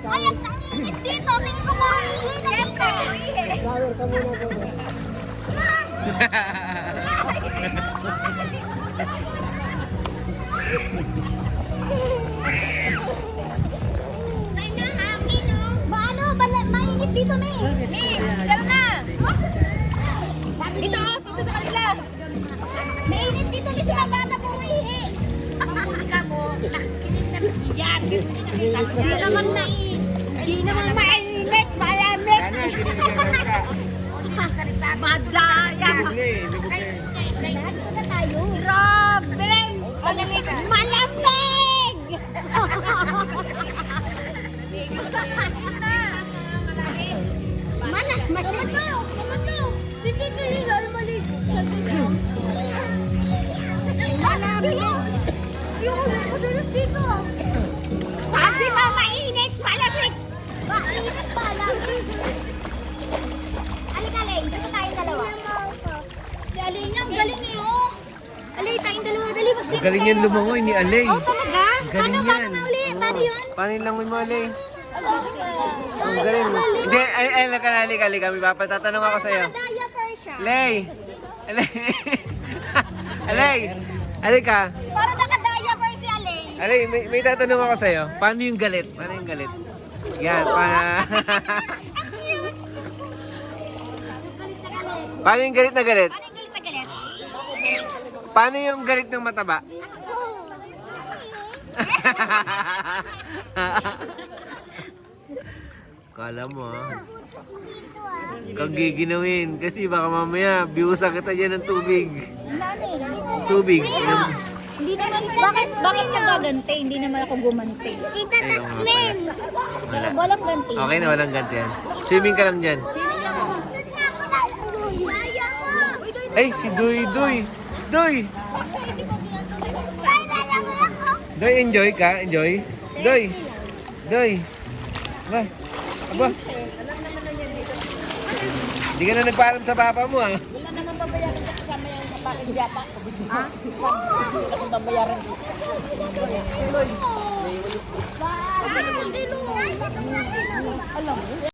Ay, ang nanginit dito. May kumahihi na dito. Shower ka muna po. May nahangin, oh. Mainit dito, May. May, dala na. Dito, dito sa kanila. Mainit dito, May, sa mga bata po umihi. Pamuli ka mo. Nakikinig na yan. Hindi naman mainit. Hindi naman mainit. Malamig. Madaya. Dito na tayo. Grabe. Malamig. Sabi mo mainit, malamig. Mainit, malamig. Alika, Lay. Dito tayong dalawa. Si Alay niya, ang galing niyo. Alay, tayong dalawa. Dali, magsimple. Galing yan lumangoy ni Alay. Oh, talaga? Galing Paano yan. na ulit? Paano yun? Paano lang mo Alay? Ang galing. Hindi, ay, halika. May papatatanong ako sa'yo. Nakadaya Persia. Alay! Alay! Alay! Halika. Para nakadaya Persia, Alay. Alay, may tatanong ako sa'yo. Paano yung galit? Paano yung galit? Yan, paano yung galit na galit? Paano yung galit na galit? Paano yung galit ng mataba? Kala mo kagiginawin kasi baka mamaya biusa kita dyan ng tubig. Tubig. Hindi naman, bakit ka gagante? Hindi naman ako gumante. Tita Taslin! Wala. Walang ganti. Okay na, walang ganti yan. Swimming ka lang dyan. Ay, si Doy. Doy, enjoy ka? Enjoy? Doy. Aba. Hindi ka na nagpaalam sa papa mo, ha? Wala naman babayaran ka kasama yan sa package yata. Ha? Wala akong babayaran dito. Alam mo?